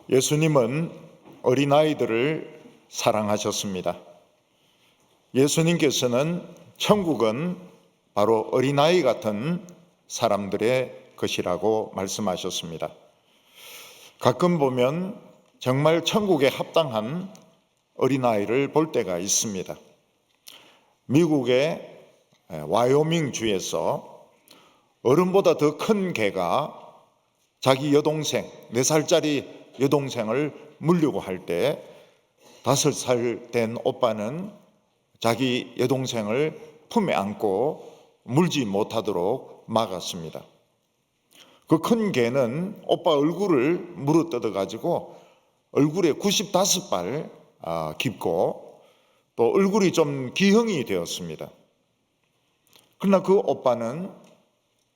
예수님은 어린아이들을 사랑하셨습니다. 예수님께서는 천국은 바로 어린아이 같은 사람들의 것이라고 말씀하셨습니다. 가끔 보면 정말 천국에 합당한 어린아이를 볼 때가 있습니다. 미국의 와이오밍 주에서 어른보다 더 큰 개가 자기 여동생, 4살짜리 여동생을 물려고 할 때 5살 된 오빠는 자기 여동생을 품에 안고 물지 못하도록 막았습니다. 그 큰 개는 오빠 얼굴을 물어뜯어 가지고 얼굴에 95발 깊고 또 얼굴이 좀 기형이 되었습니다. 그러나 그 오빠는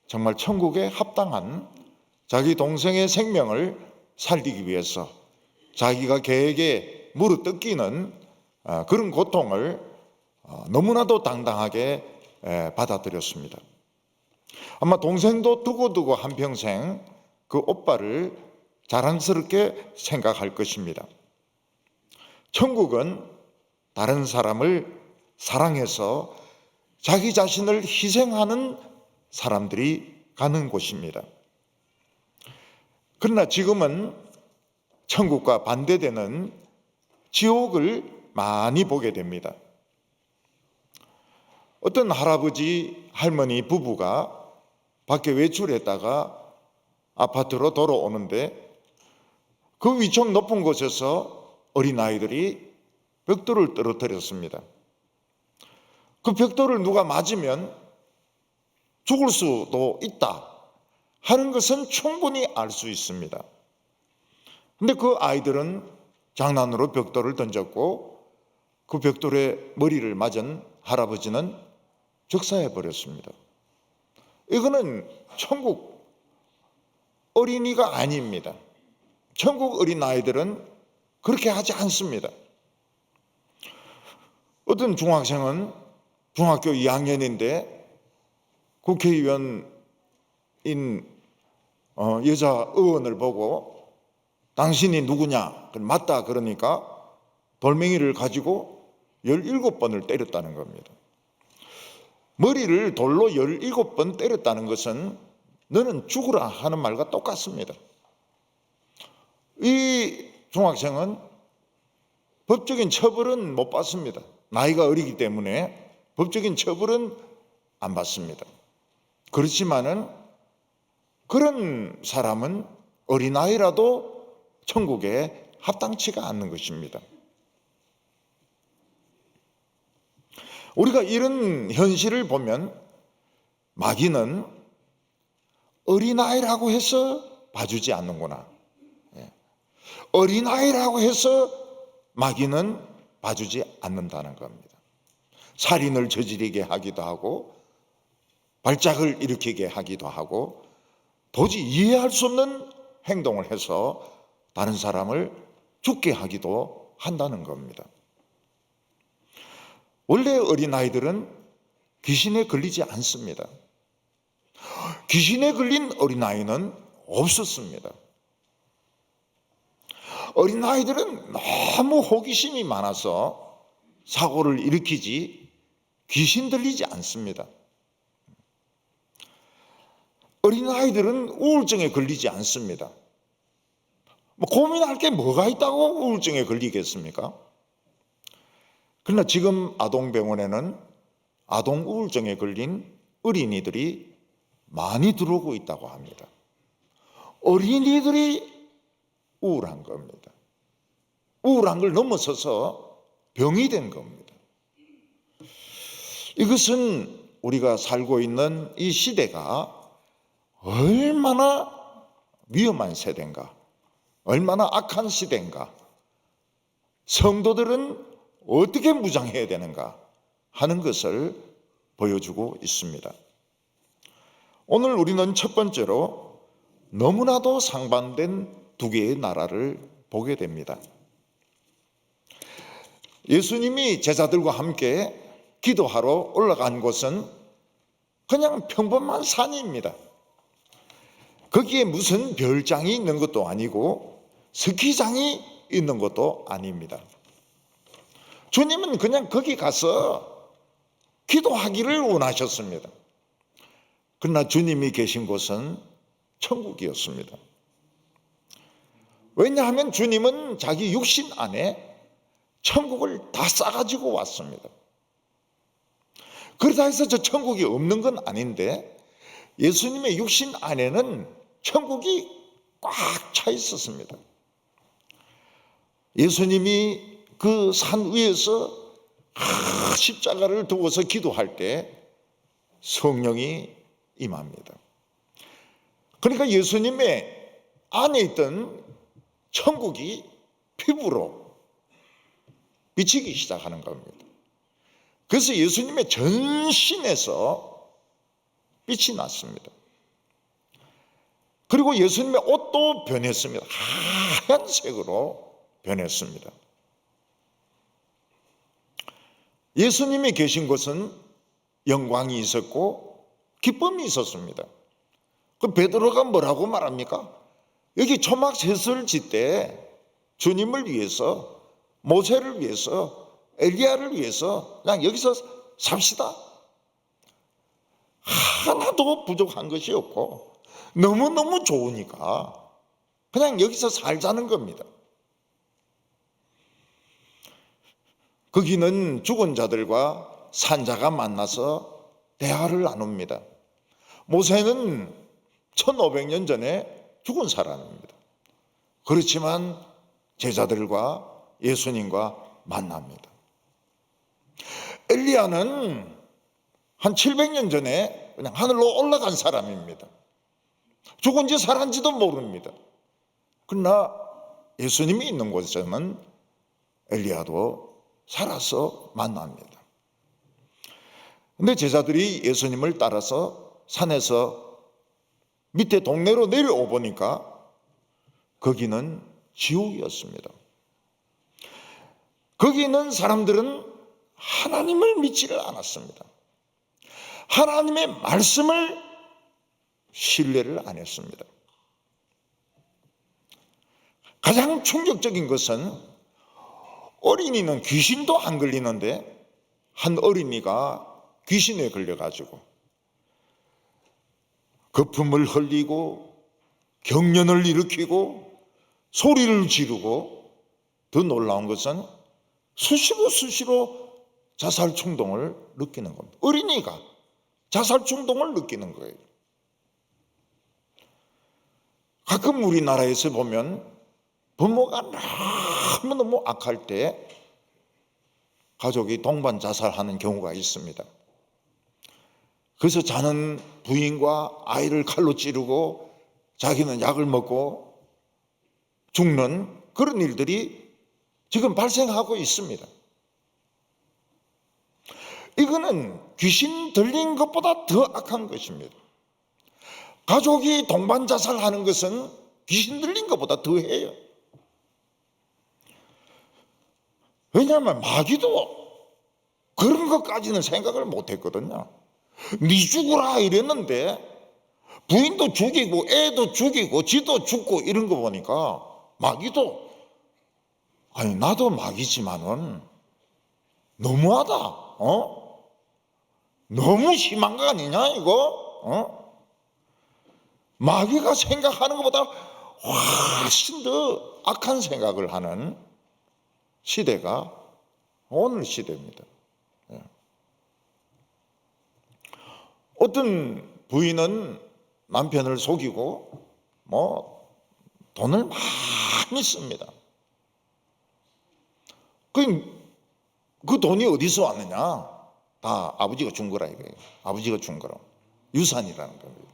정말 천국에 합당한 자기 동생의 생명을 살리기 위해서 자기가 개에게 물어뜯기는 그런 고통을 너무나도 당당하게 받아들였습니다. 아마 동생도 두고두고 한평생 그 오빠를 자랑스럽게 생각할 것입니다. 천국은 다른 사람을 사랑해서 자기 자신을 희생하는 사람들이 가는 곳입니다. 그러나 지금은 천국과 반대되는 지옥을 많이 보게 됩니다. 어떤 할아버지, 할머니 부부가 밖에 외출했다가 아파트로 돌아오는데 그 위층 높은 곳에서 어린아이들이 벽돌을 떨어뜨렸습니다. 그 벽돌을 누가 맞으면 죽을 수도 있다 하는 것은 충분히 알 수 있습니다. 근데 그 아이들은 장난으로 벽돌을 던졌고 그 벽돌에 머리를 맞은 할아버지는 즉사해 버렸습니다. 이거는 천국 어린이가 아닙니다. 천국 어린아이들은 그렇게 하지 않습니다. 어떤 중학생은 중학교 2학년인데 국회의원인 여자 의원을 보고 당신이 누구냐? 맞다 그러니까 돌멩이를 가지고 17번을 때렸다는 겁니다. 머리를 돌로 17번 때렸다는 것은 너는 죽으라 하는 말과 똑같습니다. 이 중학생은 법적인 처벌은 못 받습니다. 나이가 어리기 때문에 법적인 처벌은 안 받습니다. 그렇지만은 그런 사람은 어린아이라도 천국에 합당치가 않는 것입니다. 우리가 이런 현실을 보면 마귀는 어린아이라고 해서 봐주지 않는구나. 어린아이라고 해서 마귀는 봐주지 않는다는 겁니다. 살인을 저지르게 하기도 하고 발작을 일으키게 하기도 하고 도저히 이해할 수 없는 행동을 해서 다른 사람을 죽게 하기도 한다는 겁니다. 원래 어린아이들은 귀신에 걸리지 않습니다. 귀신에 걸린 어린아이는 없었습니다. 어린아이들은 너무 호기심이 많아서 사고를 일으키지 귀신 들리지 않습니다. 어린아이들은 우울증에 걸리지 않습니다. 고민할 게 뭐가 있다고 우울증에 걸리겠습니까? 그러나 지금 아동병원에는 아동 우울증에 걸린 어린이들이 많이 들어오고 있다고 합니다. 어린이들이 우울한 겁니다. 우울한 걸 넘어서서 병이 된 겁니다. 이것은 우리가 살고 있는 이 시대가 얼마나 위험한 세대인가, 얼마나 악한 시대인가, 성도들은 어떻게 무장해야 되는가 하는 것을 보여주고 있습니다. 오늘 우리는 첫 번째로 너무나도 상반된 두 개의 나라를 보게 됩니다. 예수님이 제자들과 함께 기도하러 올라간 곳은 그냥 평범한 산입니다. 거기에 무슨 별장이 있는 것도 아니고 스키장이 있는 것도 아닙니다. 주님은 그냥 거기 가서 기도하기를 원하셨습니다. 그러나 주님이 계신 곳은 천국이었습니다. 왜냐하면 주님은 자기 육신 안에 천국을 다 싸가지고 왔습니다. 그러다 해서 저 천국이 없는 건 아닌데 예수님의 육신 안에는 천국이 꽉 차 있었습니다. 예수님이 그 산 위에서 십자가를 두고서 기도할 때 성령이 임합니다. 그러니까 예수님의 안에 있던 천국이 피부로 비치기 시작하는 겁니다. 그래서 예수님의 전신에서 빛이 났습니다. 그리고 예수님의 옷도 변했습니다. 하얀색으로 변했습니다. 예수님이 계신 곳은 영광이 있었고 기쁨이 있었습니다. 그 베드로가 뭐라고 말합니까? 여기 초막셋을 짓때 주님을 위해서, 모세를 위해서, 엘리야를 위해서 그냥 여기서 삽시다. 하나도 부족한 것이 없고 너무너무 좋으니까 그냥 여기서 살자는 겁니다. 거기는 죽은 자들과 산자가 만나서 대화를 나눕니다. 모세는 1500년 전에 죽은 사람입니다. 그렇지만 제자들과 예수님과 만납니다. 엘리야는 한 700년 전에 그냥 하늘로 올라간 사람입니다. 죽은지 살았는지도 모릅니다. 그러나 예수님이 있는 곳에는 엘리야도 살아서 만납니다. 근데 제자들이 예수님을 따라서 산에서 밑에 동네로 내려오 보니까 거기는 지옥이었습니다. 거기 있는 사람들은 하나님을 믿지를 않았습니다. 하나님의 말씀을 신뢰를 안 했습니다. 가장 충격적인 것은 어린이는 귀신도 안 걸리는데 한 어린이가 귀신에 걸려가지고 거품을 흘리고 경련을 일으키고 소리를 지르고 더 놀라운 것은 수시로 자살 충동을 느끼는 겁니다. 어린이가 자살 충동을 느끼는 거예요. 가끔 우리나라에서 보면 부모가 너무너무 악할 때 가족이 동반 자살하는 경우가 있습니다. 그래서 자는 부인과 아이를 칼로 찌르고 자기는 약을 먹고 죽는 그런 일들이 지금 발생하고 있습니다. 이거는 귀신 들린 것보다 더 악한 것입니다. 가족이 동반 자살하는 것은 귀신 들린 것보다 더해요. 왜냐하면 마귀도 그런 것까지는 생각을 못했거든요. 네 죽으라 이랬는데 부인도 죽이고 애도 죽이고 지도 죽고 이런 거 보니까 마귀도 아니 나도 마귀지만은 너무하다. 너무 심한 거 아니냐 이거? 마귀가 생각하는 것보다 훨씬 더 악한 생각을 하는 시대가 오늘 시대입니다. 어떤 부인은 남편을 속이고 돈을 많이 씁니다. 그 돈이 어디서 왔느냐? 다 아버지가 준 거라 이거예요. 아버지가 준 거라. 유산이라는 겁니다.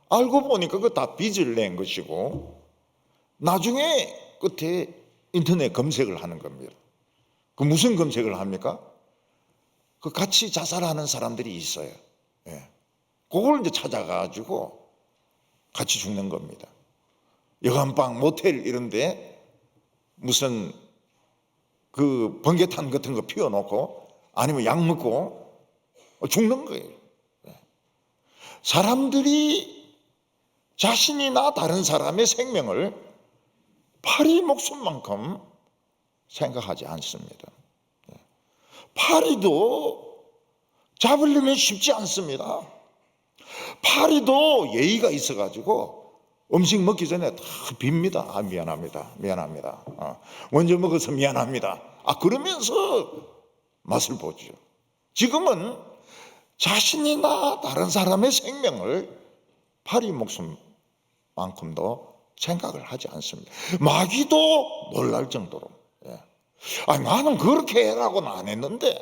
알고 보니까 그거 다 빚을 낸 것이고 나중에 끝에 인터넷 검색을 하는 겁니다. 그 무슨 검색을 합니까? 그 같이 자살하는 사람들이 있어요. 예. 그걸 이제 찾아가지고 같이 죽는 겁니다. 여관방, 모텔 이런데 무슨 그 번개탄 같은 거 피워놓고 아니면 약 먹고 죽는 거예요. 예. 사람들이 자신이나 다른 사람의 생명을 파리 목숨만큼 생각하지 않습니다. 파리도 잡으려면 쉽지 않습니다. 파리도 예의가 있어가지고 음식 먹기 전에 다 빕니다. 아, 미안합니다. 먼저 먹어서 미안합니다. 그러면서 맛을 보죠. 지금은 자신이나 다른 사람의 생명을 파리 목숨만큼도 생각을 하지 않습니다. 마귀도 놀랄 정도로. 나는 그렇게 해라고는 안 했는데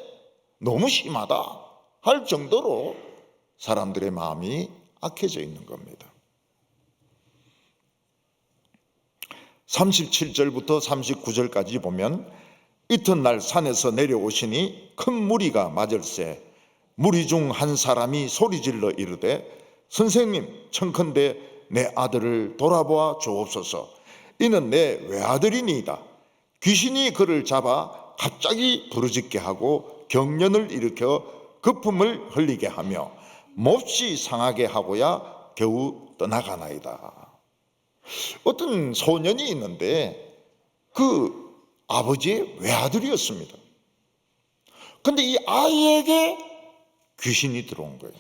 너무 심하다 할 정도로 사람들의 마음이 악해져 있는 겁니다. 37절부터 39절까지 보면 이튿날 산에서 내려오시니 큰 무리가 맞을세 무리 중 한 사람이 소리질러 이르되 선생님 청컨대 내 아들을 돌아보아 주옵소서. 이는 내 외아들이니이다. 귀신이 그를 잡아 갑자기 부르짖게 하고 경련을 일으켜 거품을 흘리게 하며 몹시 상하게 하고야 겨우 떠나가나이다. 어떤 소년이 있는데 그 아버지의 외아들이었습니다. 근데 이 아이에게 귀신이 들어온 거예요.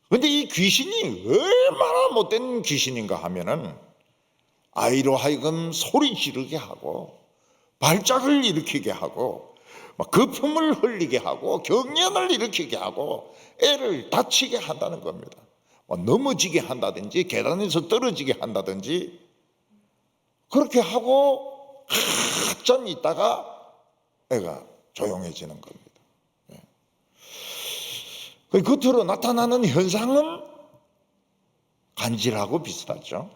근데 이 귀신이 얼마나 못된 귀신인가 하면은 아이로 하여금 소리 지르게 하고 발작을 일으키게 하고 막 거품을 흘리게 하고 경련을 일으키게 하고 애를 다치게 한다는 겁니다. 넘어지게 한다든지 계단에서 떨어지게 한다든지 그렇게 하고 한참 있다가 애가 조용해지는 겁니다. 겉으로 나타나는 현상은 간질하고 비슷하죠.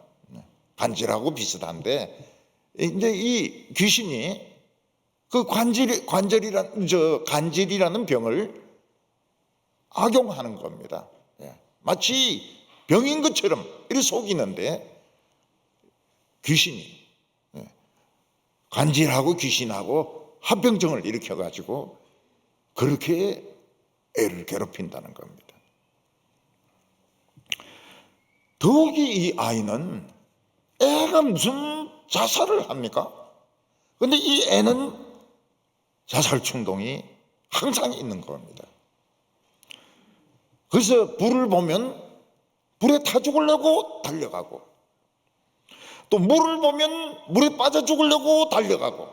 간질하고 비슷한데 이제 이 귀신이 그 간질이라는 병을 악용하는 겁니다. 마치 병인 것처럼 이렇게 속이는데 귀신이 간질하고 귀신하고 합병증을 일으켜가지고 그렇게 애를 괴롭힌다는 겁니다. 더욱이 이 아이는 애가 무슨 자살을 합니까? 근데 이 애는 자살 충동이 항상 있는 겁니다. 그래서 불을 보면 불에 타 죽으려고 달려가고 또 물을 보면 물에 빠져 죽으려고 달려가고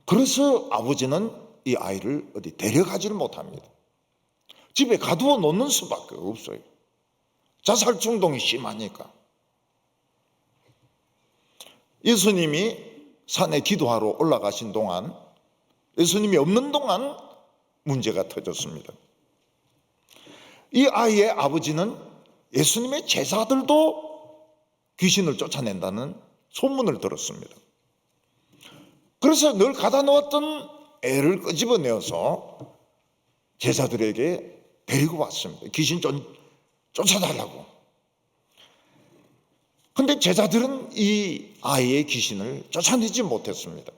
그래서 아버지는 이 아이를 어디 데려가지를 못합니다. 집에 가두어 놓는 수밖에 없어요. 자살 충동이 심하니까. 예수님이 산에 기도하러 올라가신 동안 예수님이 없는 동안 문제가 터졌습니다. 이 아이의 아버지는 예수님의 제자들도 귀신을 쫓아낸다는 소문을 들었습니다. 그래서 늘 가다 놓았던 애를 끄집어내어서 제자들에게 데리고 왔습니다. 귀신 쫓아달라고. 근데 제자들은 이 아이의 귀신을 쫓아내지 못했습니다.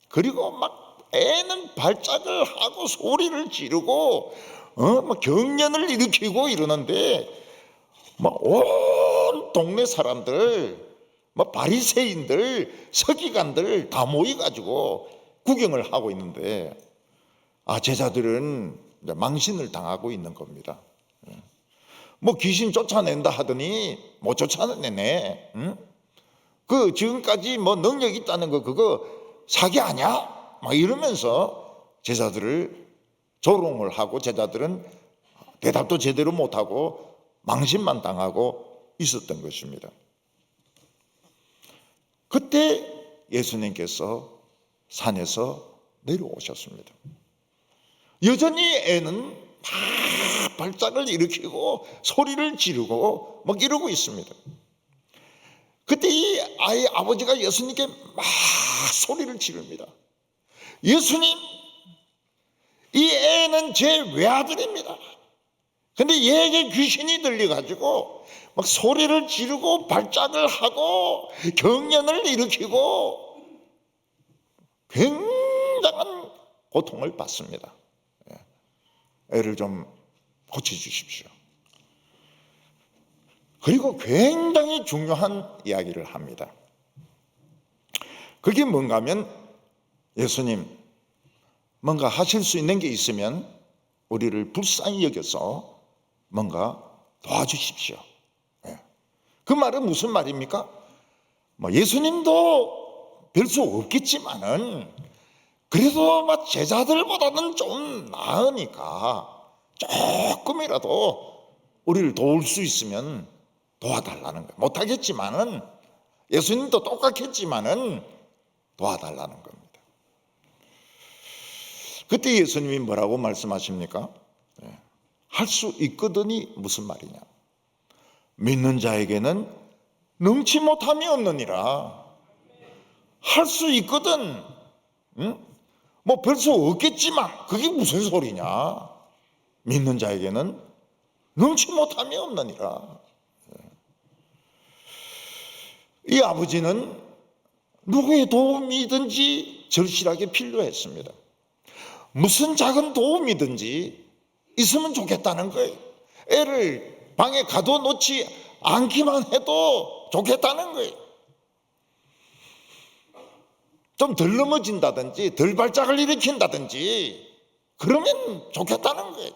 그리고 막 애는 발작을 하고 소리를 지르고 막 경련을 일으키고 이러는데 막 온 동네 사람들 막 바리새인들 서기관들 다 모여가지고 구경을 하고 있는데 제자들은 이제 망신을 당하고 있는 겁니다. 뭐 귀신 쫓아낸다 하더니 못 쫓아내네. 그 지금까지 뭐 능력 있다는 거 그거 사기 아니야? 막 이러면서 제자들을 조롱을 하고 제자들은 대답도 제대로 못하고 망신만 당하고 있었던 것입니다. 그때 예수님께서 산에서 내려오셨습니다. 여전히 애는 막 발작을 일으키고 소리를 지르고 막 이러고 있습니다. 그때 이 아이 아버지가 예수님께 막 소리를 지릅니다. 예수님, 이 애는 제 외아들입니다. 근데 얘에게 귀신이 들려가지고 막 소리를 지르고 발작을 하고 경련을 일으키고 굉장한 고통을 받습니다. 애를 좀 고쳐주십시오. 그리고 굉장히 중요한 이야기를 합니다. 그게 뭔가 하면 예수님 뭔가 하실 수 있는 게 있으면 우리를 불쌍히 여겨서 뭔가 도와주십시오. 그 말은 무슨 말입니까? 뭐 예수님도 별 수 없겠지만은 그래도 막 제자들보다는 좀 나으니까 조금이라도 우리를 도울 수 있으면 도와달라는 거예요. 못하겠지만은 예수님도 똑같겠지만은 도와달라는 겁니다. 그때 예수님이 뭐라고 말씀하십니까? 할 수 있거든이 무슨 말이냐? 믿는 자에게는 능치 못함이 없느니라. 할 수 있거든. 응? 뭐 별 수 없겠지만 그게 무슨 소리냐? 믿는 자에게는 능치 못함이 없느니라. 이 아버지는 누구의 도움이든지 절실하게 필요했습니다. 무슨 작은 도움이든지 있으면 좋겠다는 거예요. 애를 방에 가둬놓지 않기만 해도 좋겠다는 거예요. 좀 덜 넘어진다든지 덜 발작을 일으킨다든지 그러면 좋겠다는 거예요.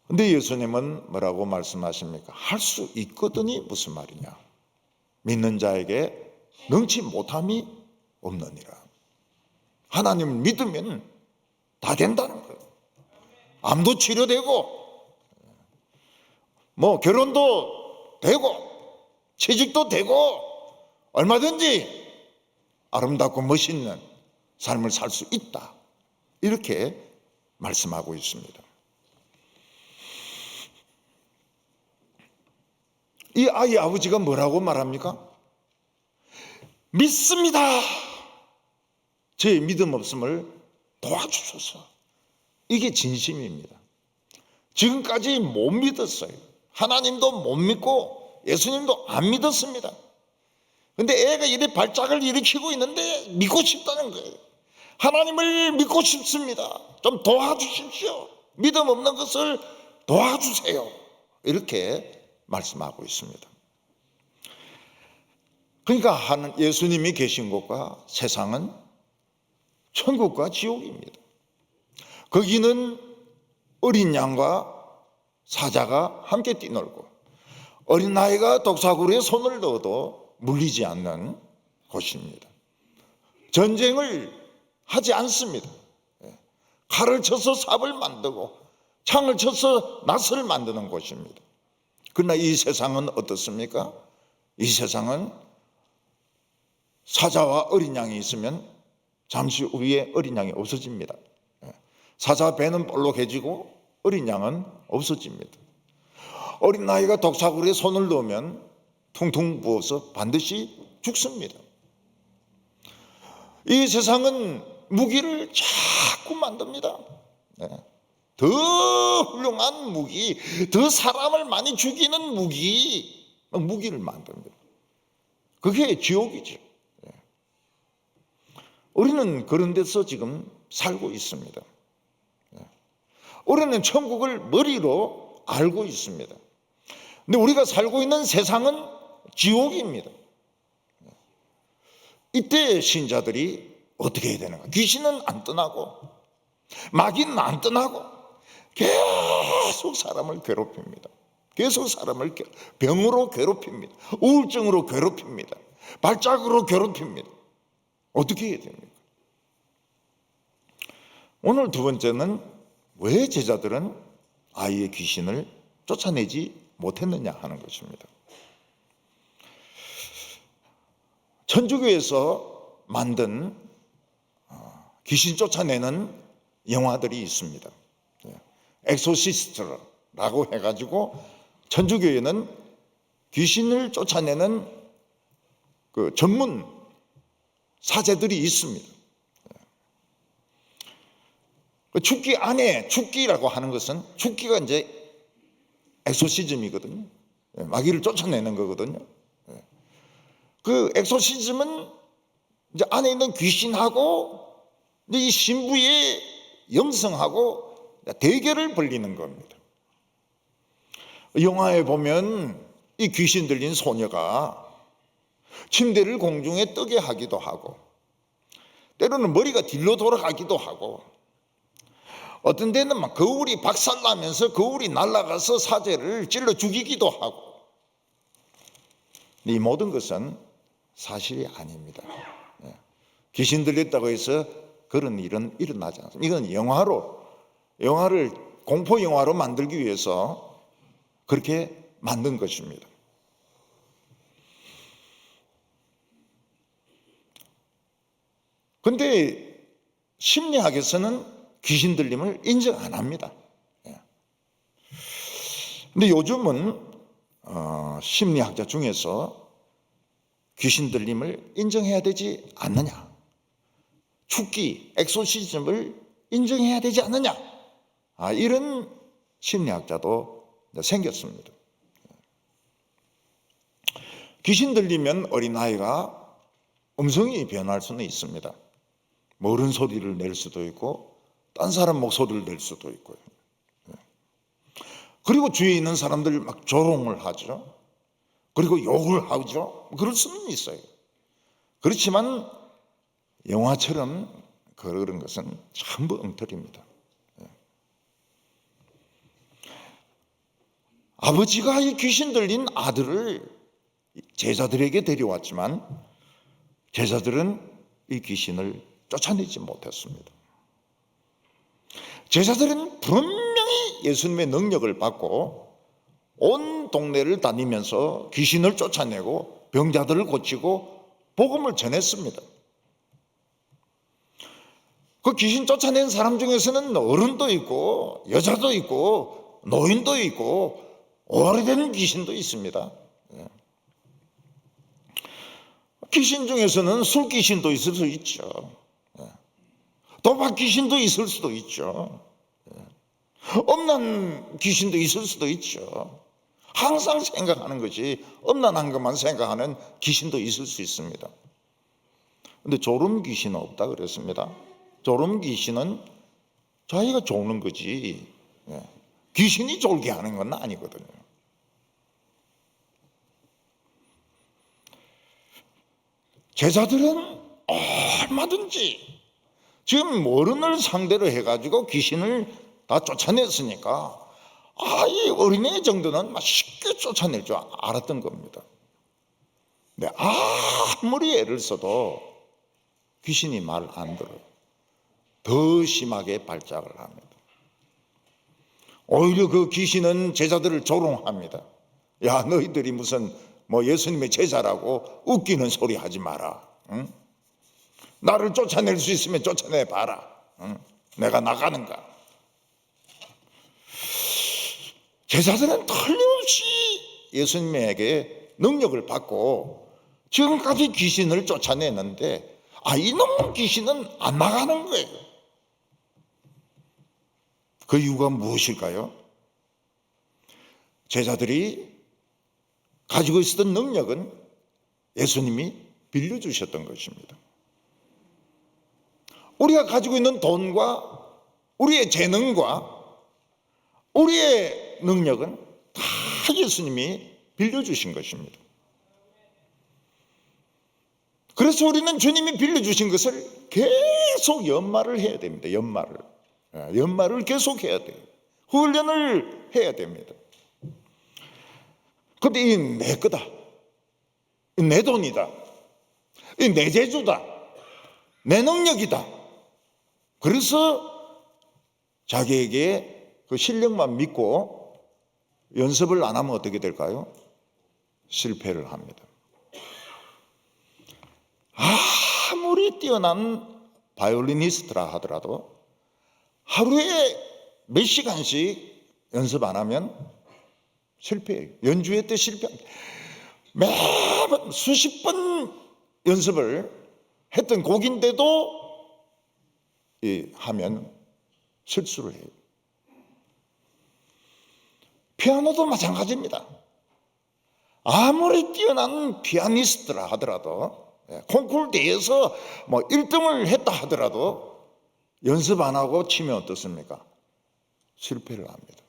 근데 예수님은 뭐라고 말씀하십니까? 할 수 있거든이 무슨 말이냐? 믿는 자에게 능치 못함이 없느니라. 하나님을 믿으면 다 된다는 거예요. 암도 치료되고 뭐 결혼도 되고 취직도 되고 얼마든지 아름답고 멋있는 삶을 살 수 있다. 이렇게 말씀하고 있습니다. 이 아이 아버지가 뭐라고 말합니까? 믿습니다. 제 믿음 없음을 도와주소서. 이게 진심입니다. 지금까지 못 믿었어요. 하나님도 못 믿고 예수님도 안 믿었습니다. 근데 애가 이래 발작을 일으키고 있는데 믿고 싶다는 거예요. 하나님을 믿고 싶습니다. 좀 도와주십시오. 믿음 없는 것을 도와주세요. 이렇게 말씀하고 있습니다. 그러니까 예수님이 계신 곳과 세상은 천국과 지옥입니다. 거기는 어린 양과 사자가 함께 뛰놀고 어린 아이가 독사구리에 손을 넣어도 물리지 않는 곳입니다. 전쟁을 하지 않습니다. 칼을 쳐서 삽을 만들고 창을 쳐서 낫을 만드는 곳입니다. 그러나 이 세상은 어떻습니까? 이 세상은 사자와 어린 양이 있으면 잠시 후에 어린 양이 없어집니다. 사자 배는 볼록해지고 어린 양은 없어집니다. 어린 아이가 독사구리에 손을 넣으면 퉁퉁 부어서 반드시 죽습니다. 이 세상은 무기를 자꾸 만듭니다. 더 훌륭한 무기, 더 사람을 많이 죽이는 무기를 만듭니다. 그게 지옥이죠. 우리는 그런 데서 지금 살고 있습니다. 우리는 천국을 머리로 알고 있습니다. 근데 우리가 살고 있는 세상은 지옥입니다. 이때 신자들이 어떻게 해야 되는가? 귀신은 안 떠나고 마귀는 안 떠나고 계속 사람을 괴롭힙니다. 계속 사람을 병으로 괴롭힙니다. 우울증으로 괴롭힙니다. 발작으로 괴롭힙니다. 어떻게 해야 됩니까? 오늘 두 번째는 왜 제자들은 아이의 귀신을 쫓아내지 못했느냐 하는 것입니다. 천주교에서 만든 귀신 쫓아내는 영화들이 있습니다. 엑소시스트라고 해가지고 천주교에는 귀신을 쫓아내는 그 전문 사제들이 있습니다. 죽기 안에, 죽기라고 하는 것은, 죽기가 이제 엑소시즘이거든요. 마귀를 쫓아내는 거거든요. 그 엑소시즘은 이제 안에 있는 귀신하고 이제 이 신부의 영성하고 대결을 벌리는 겁니다. 영화에 보면 이 귀신 들린 소녀가 침대를 공중에 뜨게 하기도 하고, 때로는 머리가 뒤로 돌아가기도 하고, 어떤 데는 막 거울이 박살나면서 거울이 날아가서 사제를 찔러 죽이기도 하고, 이 모든 것은 사실이 아닙니다. 귀신 들렸다고 해서 그런 일은 일어나지 않습니다. 이건 영화를 공포 영화로 만들기 위해서 그렇게 만든 것입니다. 그런데 심리학에서는 귀신 들림을 인정 안 합니다. 근데 요즘은 심리학자 중에서 귀신 들림을 인정해야 되지 않느냐, 축기, 엑소시즘을 인정해야 되지 않느냐, 이런 심리학자도 생겼습니다. 귀신 들리면 어린아이가 음성이 변할 수는 있습니다. 모른 소리를 낼 수도 있고 딴 사람 목소리를 낼 수도 있고요. 그리고 주위에 있는 사람들 막 조롱을 하죠. 그리고 욕을 하죠. 그럴 수는 있어요. 그렇지만 영화처럼 그런 것은 전부 엉터리입니다. 아버지가 이 귀신 들린 아들을 제자들에게 데려왔지만 제자들은 이 귀신을 쫓아내지 못했습니다. 제자들은 분명히 예수님의 능력을 받고 온 동네를 다니면서 귀신을 쫓아내고 병자들을 고치고 복음을 전했습니다. 그 귀신 쫓아낸 사람 중에서는 어른도 있고 여자도 있고 노인도 있고 오래된 귀신도 있습니다. 귀신 중에서는 술 귀신도 있을 수 있죠. 도박 귀신도 있을 수도 있죠. 엄난 귀신도 있을 수도 있죠. 항상 생각하는 것이 엄난한 것만 생각하는 귀신도 있을 수 있습니다. 그런데 졸음 귀신은 없다 그랬습니다. 졸음 귀신은 자기가 졸는 거지 귀신이 졸게 하는 건 아니거든요. 제자들은 얼마든지 지금 어른을 상대로 해가지고 귀신을 다 쫓아냈으니까 이 어린애 정도는 막 쉽게 쫓아낼 줄 알았던 겁니다. 근데 아무리 애를 써도 귀신이 말 안 들어요. 더 심하게 발작을 합니다. 오히려 그 귀신은 제자들을 조롱합니다. 야, 너희들이 무슨 예수님의 제자라고 웃기는 소리 하지 마라. 응? 나를 쫓아낼 수 있으면 쫓아내봐라. 응? 내가 나가는가. 제자들은 틀림없이 예수님에게 능력을 받고 지금까지 귀신을 쫓아내는데 이놈 귀신은 안 나가는 거예요. 그 이유가 무엇일까요? 제자들이 가지고 있었던 능력은 예수님이 빌려주셨던 것입니다. 우리가 가지고 있는 돈과 우리의 재능과 우리의 능력은 다 예수님이 빌려주신 것입니다. 그래서 우리는 주님이 빌려주신 것을 계속 연말을 해야 됩니다. 연말을 계속 해야 돼요. 훈련을 해야 됩니다. 근데 이 내 거다, 이 내 돈이다, 이 내 재주다, 내 능력이다. 그래서 자기에게 그 실력만 믿고 연습을 안 하면 어떻게 될까요? 실패를 합니다. 아무리 뛰어난 바이올리니스트라 하더라도 하루에 몇 시간씩 연습 안 하면 실패해요. 연주회 때 실패합니다. 매번 수십 번 연습을 했던 곡인데도 하면 실수를 해요. 피아노도 마찬가지입니다. 아무리 뛰어난 피아니스트라 하더라도 콩쿠르 대회에서 1등을 했다 하더라도 연습 안 하고 치면 어떻습니까? 실패를 합니다.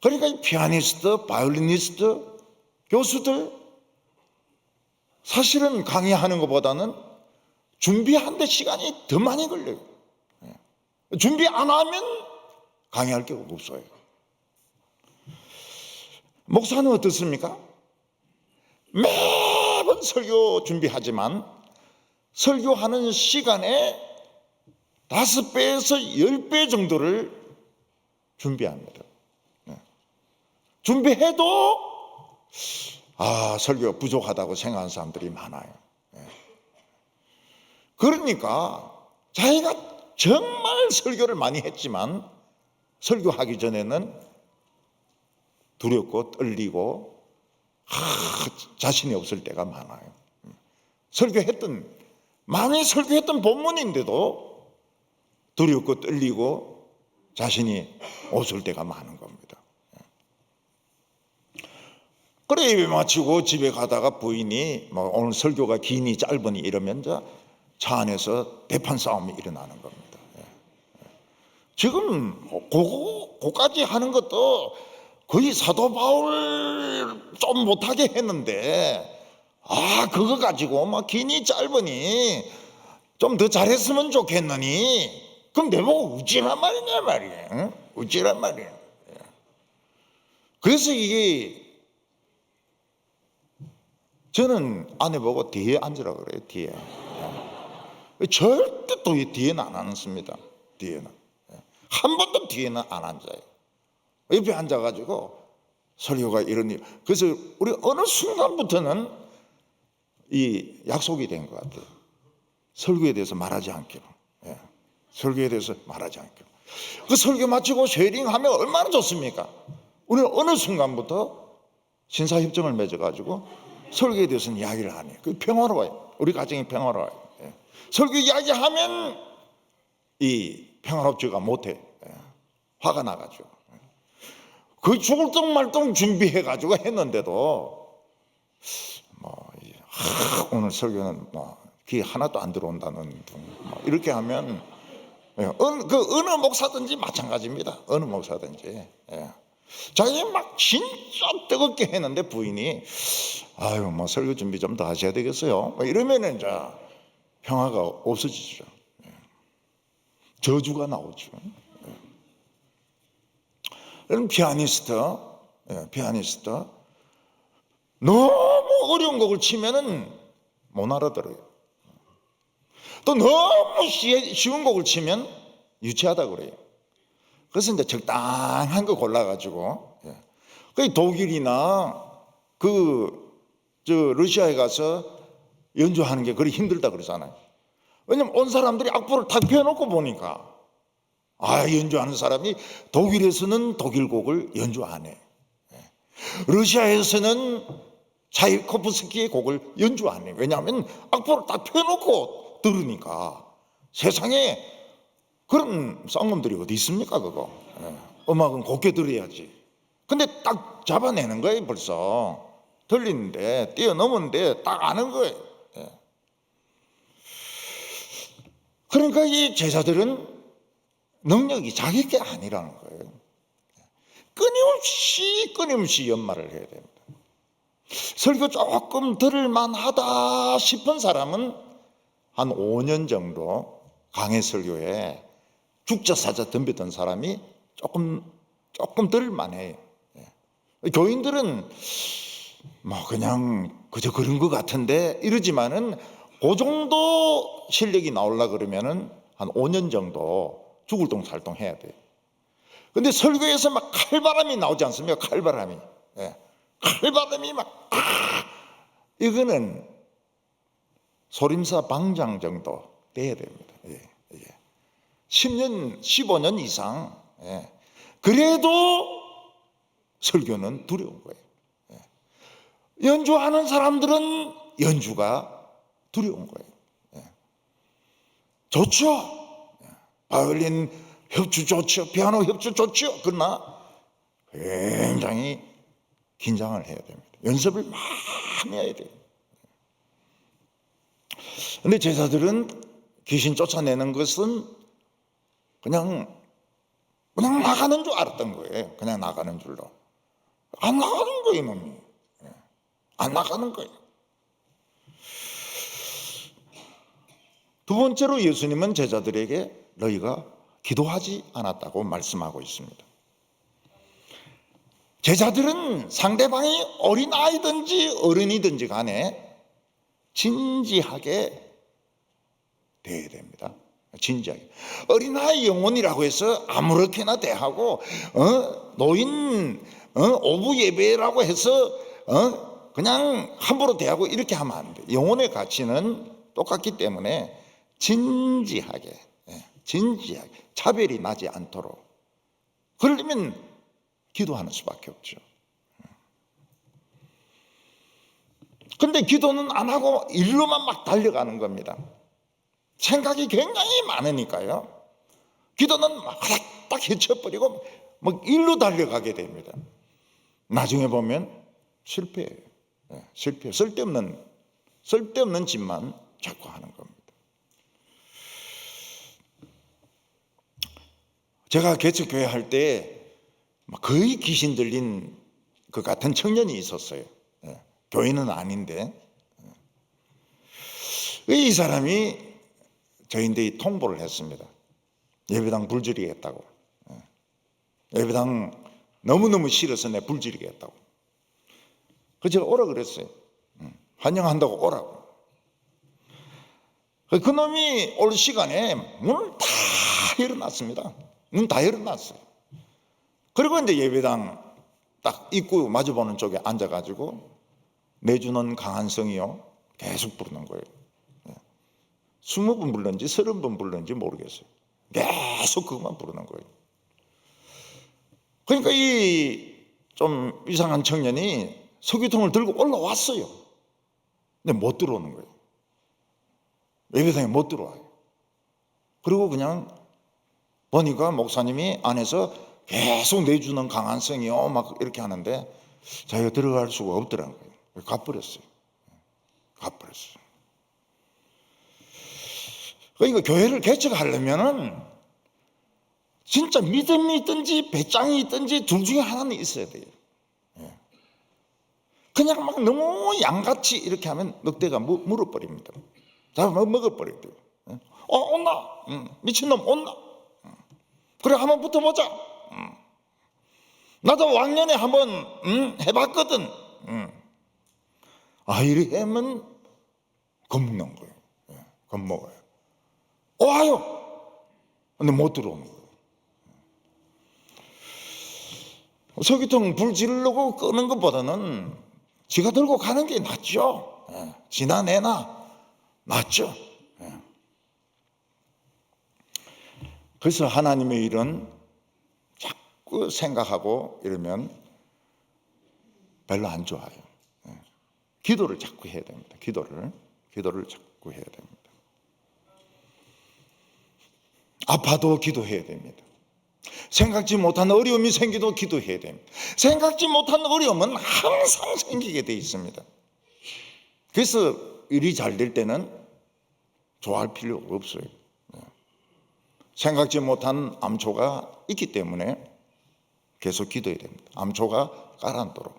그러니까 이 피아니스트, 바이올리니스트, 교수들 사실은 강의하는 것보다는 준비하는데 시간이 더 많이 걸려요. 준비 안 하면 강의할 게 없어요. 목사는 어떻습니까? 매번 설교 준비하지만 설교하는 시간에 5배에서 10배 정도를 준비합니다. 준비해도 설교가 부족하다고 생각하는 사람들이 많아요. 그러니까 자기가 정말 설교를 많이 했지만 설교하기 전에는 두렵고 떨리고 자신이 없을 때가 많아요. 많이 설교했던 본문인데도 두렵고 떨리고 자신이 없을 때가 많은 겁니다. 그래 예배 마치고 집에 가다가 부인이 오늘 설교가 기니 짧으니 이러면 차 안에서 대판 싸움이 일어나는 겁니다. 지금 그까지 하는 것도 거의 사도 바울 좀 못하게 했는데 그거 가지고 막 기니 짧으니 좀 더 잘했으면 좋겠느니 그럼 내보고 우찌란 말이냐 말이야. 응? 우찌란 말이야. 그래서 이게 저는 아내 보고 뒤에 앉으라 그래요. 뒤에. 절대 또 뒤에는 안 앉습니다. 뒤에는 한 번도 뒤에는 안 앉아요. 옆에 앉아가지고 설교가 이러니 그래서 우리 어느 순간부터는 이 약속이 된 것 같아요. 설교에 대해서 말하지 않기로. 설교에 대해서 말하지 않기로. 그 설교 마치고 쉐어링하면 얼마나 좋습니까? 우리는 어느 순간부터 신사협정을 맺어가지고 설교에 대해서는 이야기를 안 해요. 그 평화로워요. 우리 가정이 평화로워요. 설교 이야기하면 이 평화롭지가 못해. 화가 나가지고. 그 죽을 똥 말똥 준비해가지고 했는데도 오늘 설교는 귀에 하나도 안 들어온다는 이렇게 하면 그 어느 목사든지 마찬가지입니다. 어느 목사든지. 자기 막 진짜 뜨겁게 했는데 부인이 설교 준비 좀 더 하셔야 되겠어요. 이러면은 이제 평화가 없어지죠. 저주가 나오죠. 여러분 피아니스트 너무 어려운 곡을 치면은 못 알아들어요. 또 너무 쉬운 곡을 치면 유치하다 그래요. 그래서 이제 적당한 거 골라가지고 그 독일이나 러시아에 가서 연주하는 게 그리 힘들다 그러잖아요. 왜냐면 온 사람들이 악보를 탁 펴놓고 보니까 연주하는 사람이 독일에서는 독일 곡을 연주 안 해. 러시아에서는 차이코프스키의 곡을 연주 안 해. 왜냐하면 악보를 딱 펴놓고 들으니까 세상에 그런 쌍놈들이 어디 있습니까 그거. 음악은 곱게 들어야지. 근데 딱 잡아내는 거예요. 벌써 들리는데 뛰어넘었는데 딱 아는 거예요. 그러니까 이 제자들은 능력이 자기 게 아니라는 거예요. 끊임없이 연말을 해야 됩니다. 설교 조금 들을 만하다 싶은 사람은 한 5년 정도 강해 설교에 죽자사자 덤비던 사람이 조금 들을 만해요. 교인들은 그냥 그저 그런 것 같은데 이러지만은 그 정도 실력이 나오려 그러면은 한 5년 정도 죽을 똥 살똥 해야 돼요. 근데 설교에서 막 칼바람이 나오지 않습니까? 칼바람이 막 이거는 소림사 방장 정도 돼야 됩니다. 10년 15년 이상 그래도 설교는 두려운 거예요. 연주하는 사람들은 연주가 두려운 거예요. 좋죠. 바이올린 협주 좋죠. 피아노 협주 좋죠. 그러나 굉장히 긴장을 해야 됩니다. 연습을 많이 해야 돼요. 그런데 제자들은 귀신 쫓아내는 것은 그냥 그냥 나가는 줄 알았던 거예요. 그냥 나가는 줄로. 안 나가는 거예요, 이놈이. 안 나가는 거예요. 두 번째로 예수님은 제자들에게 너희가 기도하지 않았다고 말씀하고 있습니다. 제자들은 상대방이 어린아이든지 어른이든지 간에 진지하게 대해야 됩니다. 진지하게. 어린아이 영혼이라고 해서 아무렇게나 대하고 노인 오부 예배라고 해서 그냥 함부로 대하고 이렇게 하면 안 돼요. 영혼의 가치는 똑같기 때문에 진지하게 차별이 나지 않도록, 그러려면 기도하는 수밖에 없죠. 근데 기도는 안 하고 일로만 막 달려가는 겁니다. 생각이 굉장히 많으니까요. 기도는 막 딱 헤쳐버리고 막 일로 달려가게 됩니다. 나중에 보면 실패해요. 실패. 쓸데없는 짓만 자꾸 하는 겁니다. 제가 개척교회 할 때 거의 귀신 들린 그 같은 청년이 있었어요. 교인은 아닌데 이 사람이 저희한테 통보를 했습니다. 예배당 불지르게 했다고. 예배당 너무너무 싫어서 내 불지르게 했다고. 그래서 제가 오라 그랬어요. 환영한다고 오라고. 그 놈이 올 시간에 문을 다 열어놨습니다. 문 다 열어놨어요. 그리고 이제 예배당 딱 입구 마주보는 쪽에 앉아가지고 내주는 강한 성이요 계속 부르는 거예요. 20번 불렀는지 30번 불렀는지 모르겠어요. 계속 그것만 부르는 거예요. 그러니까 이 좀 이상한 청년이 석유통을 들고 올라왔어요. 근데 못 들어오는 거예요. 예배당에 못 들어와요. 그리고 그냥 보니까 목사님이 안에서 계속 내주는 강한 성이요 막 이렇게 하는데 자기가 들어갈 수가 없더라는 거예요. 가버렸어요. 그러니까 교회를 개척하려면은 진짜 믿음이 있든지 배짱이 있든지 둘 중에 하나는 있어야 돼요. 그냥 막 너무 양같이 이렇게 하면 늑대가 물어버립니다. 잡아먹 먹어버리대요. 온나? 미친놈 온나? 그래 한번 붙어보자. 나도 왕년에 한번 해봤거든. 이렇게 하면 겁먹는 거예요. 겁먹어요. 와요. 근데 못 들어오는 거예요. 석유통 불 지르려고 끄는 것보다는 지가 들고 가는 게 낫죠. 지나내나 낫죠. 그래서 하나님의 일은 자꾸 생각하고 이러면 별로 안 좋아요. 기도를 자꾸 해야 됩니다. 기도를 자꾸 해야 됩니다. 아파도 기도해야 됩니다. 생각지 못한 어려움이 생기도 기도해야 됩니다. 생각지 못한 어려움은 항상 생기게 돼 있습니다. 그래서 일이 잘 될 때는 좋아할 필요가 없어요. 생각지 못한 암초가 있기 때문에 계속 기도해야 됩니다. 암초가 가라앉도록,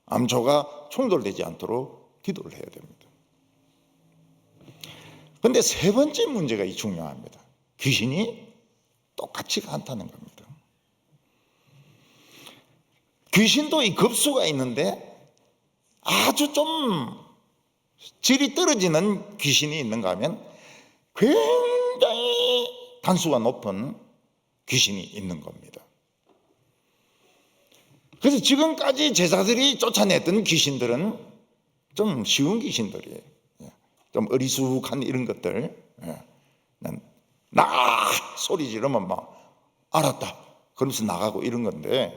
암초가 충돌되지 않도록 기도를 해야 됩니다. 그런데 세 번째 문제가 중요합니다. 귀신이 똑같지가 않다는 겁니다. 귀신도 이 급수가 있는데 아주 좀 질이 떨어지는 귀신이 있는가 하면 굉장히 단수가 높은 귀신이 있는 겁니다. 그래서 지금까지 제자들이 쫓아냈던 귀신들은 좀 쉬운 귀신들이에요. 좀 어리숙한 이런 것들. 나 소리 지르면 막 알았다 그러면서 나가고 이런 건데,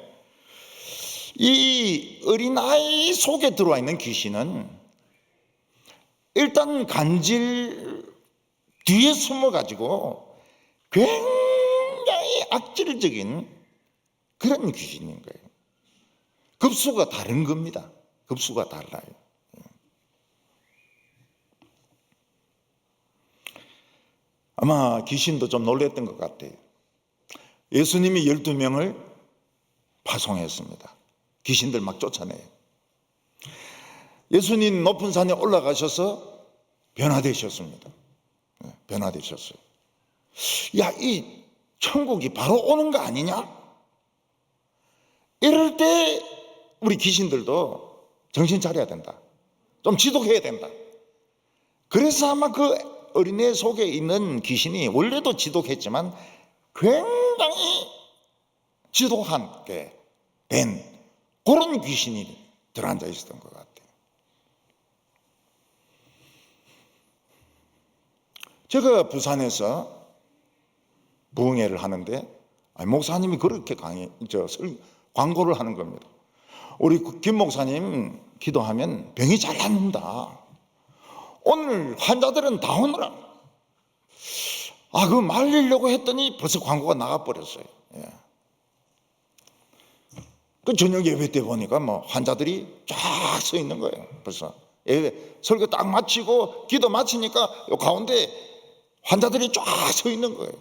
이 어린아이 속에 들어와 있는 귀신은 일단 간질 뒤에 숨어가지고 굉장히 악질적인 그런 귀신인 거예요. 급수가 다른 겁니다. 급수가 달라요. 아마 귀신도 좀 놀랬던 것 같아요. 예수님이 12명을 파송했습니다. 귀신들 막 쫓아내요. 예수님 높은 산에 올라가셔서 변화되셨습니다. 변화되셨어요. 야, 이 천국이 바로 오는 거 아니냐? 이럴 때 우리 귀신들도 정신 차려야 된다. 좀 지독해야 된다. 그래서 아마 그 어린애 속에 있는 귀신이 원래도 지독했지만 굉장히 지독하게 된 그런 귀신이 들어앉아 있었던 것 같아요. 제가 부산에서 부흥회를 하는데 목사님이 그렇게 광고를 하는 겁니다. 우리 김 목사님 기도하면 병이 잘 낫는다. 오늘 환자들은 다 오느라. 그거 말리려고 했더니 벌써 광고가 나가버렸어요. 예. 그 저녁 예배 때 보니까 환자들이 쫙 서 있는 거예요. 벌써 예배 설교 딱 마치고 기도 마치니까 요 가운데 환자들이 쫙 서 있는 거예요.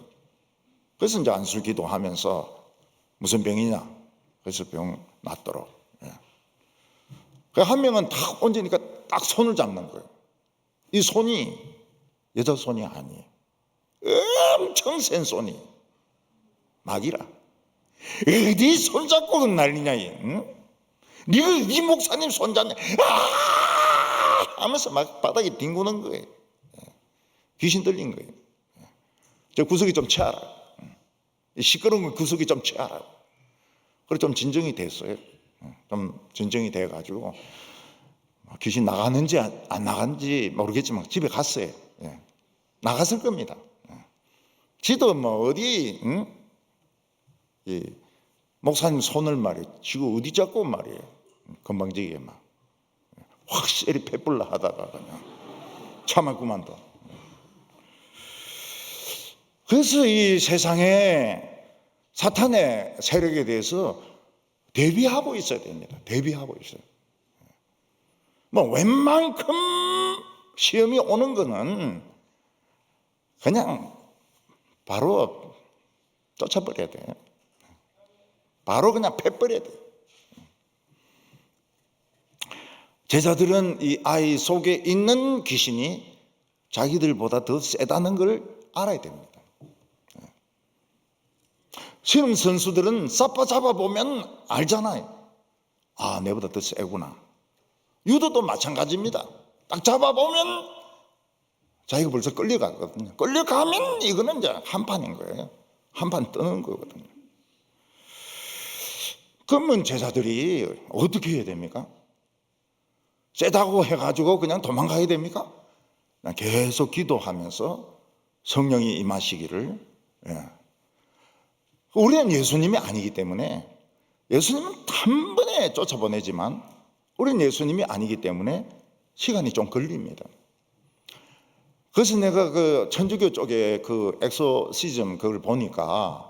그래서 이제 안수 기도하면서 무슨 병이냐? 그래서 병 낫도록. 예. 한 명은 딱 얹으니까 딱 손을 잡는 거예요. 이 손이 여자 손이 아니에요. 엄청 센 손이 막이라. 어디 손잡고 난리냐? 응? 네가 네 목사님 손잡냐? 하면서 막 바닥에 뒹구는 거예요. 귀신 들린 거예요. 저 구석이 좀 치아라. 시끄러운 건 구석이 좀 치아라. 그래 좀 진정이 됐어요. 좀 진정이 돼가지고 귀신 나갔는지 안 나갔는지 모르겠지만 집에 갔어요. 나갔을 겁니다. 지도 어디 목사님 손을 말이에요. 지금 어디 잡고 말이에요. 건방지게 막 확실히 패불라 하다가 그냥 참았구만도. 그래서 이 세상에 사탄의 세력에 대해서 대비하고 있어야 됩니다. 대비하고 있어요. 웬만큼 시험이 오는 거는 그냥 바로 쫓아버려야 돼요. 바로 그냥 패버려야 돼요. 제자들은 이 아이 속에 있는 귀신이 자기들보다 더 세다는 걸 알아야 됩니다. 시험 선수들은 싸파 잡아보면 알잖아요. 내보다 더 세구나. 유도도 마찬가지입니다. 딱 잡아보면 자기가 벌써 끌려가거든요. 끌려가면 이거는 이제 한판인 거예요. 한판 뜨는 거거든요. 그러면 제자들이 어떻게 해야 됩니까? 세다고 해가지고 그냥 도망가야 됩니까? 그냥 계속 기도하면서 성령이 임하시기를. 우리는 예수님이 아니기 때문에, 예수님은 한 번에 쫓아보내지만 우리는 예수님이 아니기 때문에 시간이 좀 걸립니다. 그래서 내가 그 천주교 쪽에 그 엑소시즘 그걸 보니까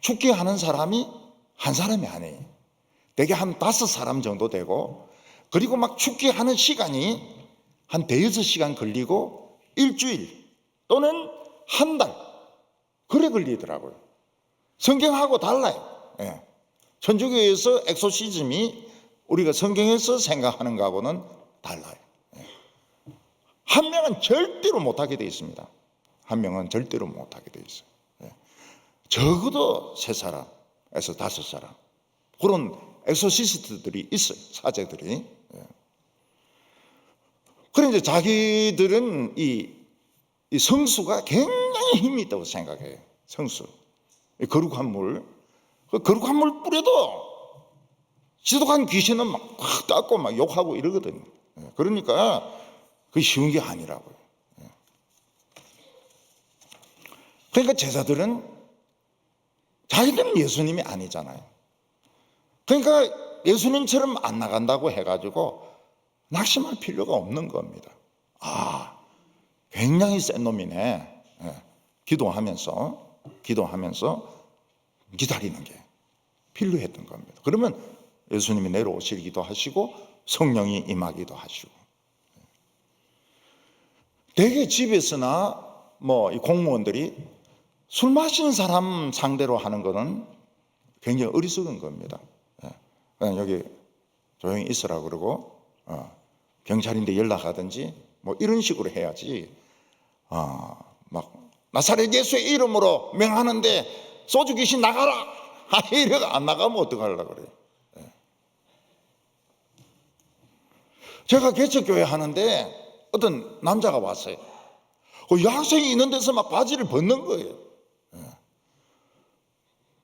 죽게 하는 사람이 한 사람이 아니에요. 대개 한 5사람 정도 되고, 그리고 막 죽게 하는 시간이 한 5-6시간 걸리고 일주일 또는 한 달 그래 걸리더라고요. 성경하고 달라요. 천주교에서 엑소시즘이 우리가 성경에서 생각하는 거하고는 달라요. 한 명은 절대로 못하게 되어 있습니다. 한 명은 절대로 못하게 되어 있어요. 적어도 3사람에서 5사람 그런 엑소시스트들이 있어요. 사제들이. 그런데 자기들은 이 성수가 굉장히 힘이 있다고 생각해요. 성수. 거룩한 물. 그 거룩한 물 뿌려도 지독한 귀신은 막 닦고 막 욕하고 이러거든요. 그러니까 그게 쉬운 게 아니라고요. 그러니까 제자들은 자기들은 예수님이 아니잖아요. 그러니까 예수님처럼 안 나간다고 해가지고 낙심할 필요가 없는 겁니다. 굉장히 센 놈이네. 기도하면서 기다리는 게 필요했던 겁니다. 그러면 예수님이 내려오시기도 하시고 성령이 임하기도 하시고. 대개 집에서나 이 공무원들이 술 마신 사람 상대로 하는 거는 굉장히 어리석은 겁니다. 그냥 여기 조용히 있으라 그러고 경찰인데 연락하든지 뭐 이런 식으로 해야지. 막 나사렛 예수의 이름으로 명하는데 소주 귀신 나가라. 이래가 안 나가면 어떡하려고 그래요. 제가 개척교회 하는데 어떤 남자가 왔어요. 여학생이 있는 데서 막 바지를 벗는 거예요.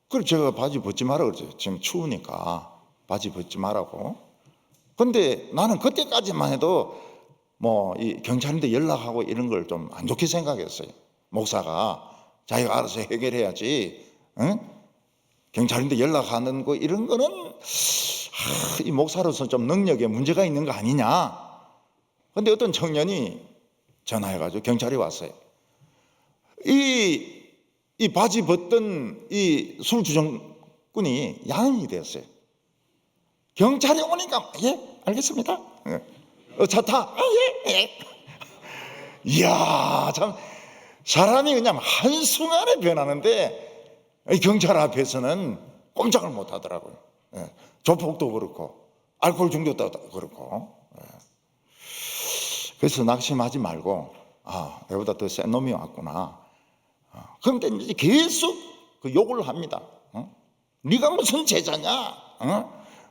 그래서 제가 바지 벗지 마라 그랬어요. 지금 추우니까 바지 벗지 말라고. 근데 나는 그때까지만 해도 뭐 이 경찰인데 연락하고 이런 걸 좀 안 좋게 생각했어요. 목사가 자기가 알아서 해결해야지. 응? 경찰인데 연락하는 거 이런 거는 이 목사로서 좀 능력에 문제가 있는 거 아니냐. 근데 어떤 청년이 전화해가지고 경찰이 왔어요. 이 바지 벗던 이 술주정꾼이 야인이 됐어요. 경찰이 오니까 예 알겠습니다. 차 타. 예. 이야 참 사람이 그냥 한순간에 변하는데 이 경찰 앞에서는 꼼짝을 못 하더라고요. 조폭도 그렇고 알코올 중독도 그렇고. 그래서 낙심하지 말고 내보다 더 센 놈이 왔구나. 그런데 이제 계속 그 욕을 합니다. 네가 무슨 제자냐?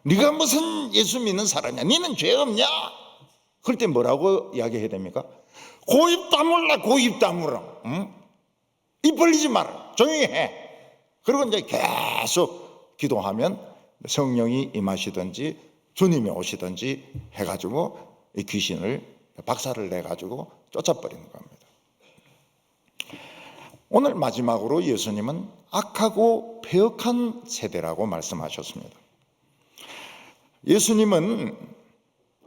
네가 무슨 예수 믿는 사람이냐? 너는 죄 없냐? 그럴 때 뭐라고 이야기해야 됩니까? 고입 다물라 고입 다물어. 입 벌리지 마라. 조용히 해. 그리고 이제 계속 기도하면 성령이 임하시든지 주님이 오시든지 해가지고 이 귀신을 박살을 내가지고 쫓아버리는 겁니다. 오늘 마지막으로 예수님은 악하고 패역한 세대라고 말씀하셨습니다. 예수님은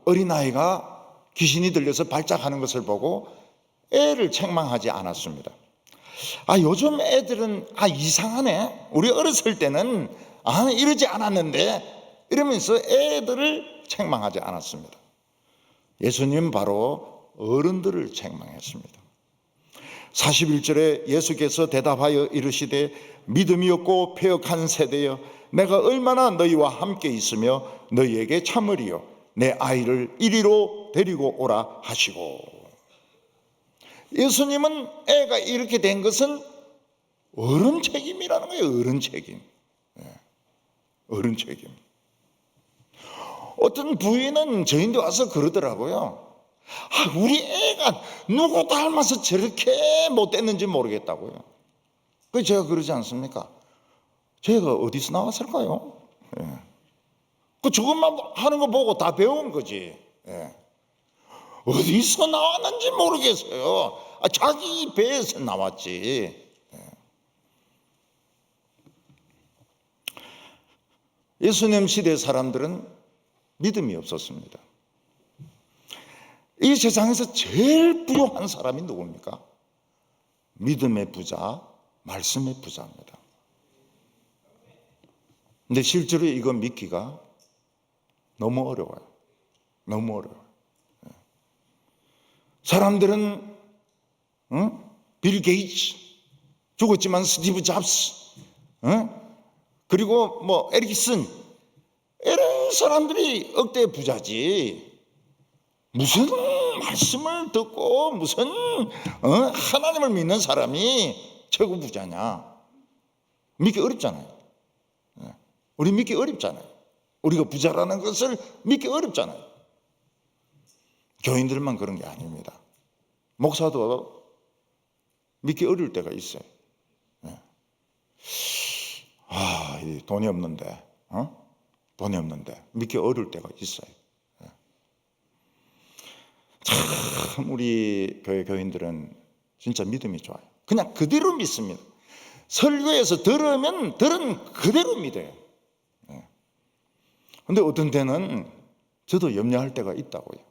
어린아이가 귀신이 들려서 발작하는 것을 보고 애를 책망하지 않았습니다. 요즘 애들은 이상하네. 우리 어렸을 때는 이러지 않았는데 이러면서 애들을 책망하지 않았습니다. 예수님은 바로 어른들을 책망했습니다. 41절에 예수께서 대답하여 이르시되 믿음이 없고 패역한 세대여 내가 얼마나 너희와 함께 있으며 너희에게 참으리요 내 아이를 이리로 데리고 오라 하시고. 예수님은 애가 이렇게 된 것은 어른 책임이라는 거예요. 어른 책임. 어른 책임. 어떤 부인은 저희한테 와서 그러더라고요. 우리 애가 누구 닮아서 저렇게 못됐는지 모르겠다고요. 그래서 제가 그러지 않습니까? 제가 어디서 나왔을까요? 그 저것만 하는 거 보고 다 배운 거지. 어디서 나왔는지 모르겠어요. 자기 배에서 나왔지. 예수님 시대 사람들은 믿음이 없었습니다. 이 세상에서 제일 부유한 사람이 누굽니까? 믿음의 부자, 말씀의 부자입니다. 근데 실제로 이거 믿기가 너무 어려워요. 너무 어려워요. 사람들은 빌 게이츠 죽었지만 스티브 잡스 그리고 뭐 에리슨 이런 사람들이 억대 부자지. 무슨 말씀을 듣고 무슨 하나님을 믿는 사람이 최고 부자냐. 믿기 어렵잖아요. 우리 믿기 어렵잖아요. 우리가 부자라는 것을 믿기 어렵잖아요. 교인들만 그런 게 아닙니다. 목사도 믿기 어려울 때가 있어요. 돈이 없는데 돈이 없는데 믿기 어려울 때가 있어요. 참 우리 교회 교인들은 진짜 믿음이 좋아요. 그냥 그대로 믿습니다. 설교에서 들으면 들은 그대로 믿어요. 근데 어떤 때는 저도 염려할 때가 있다고요.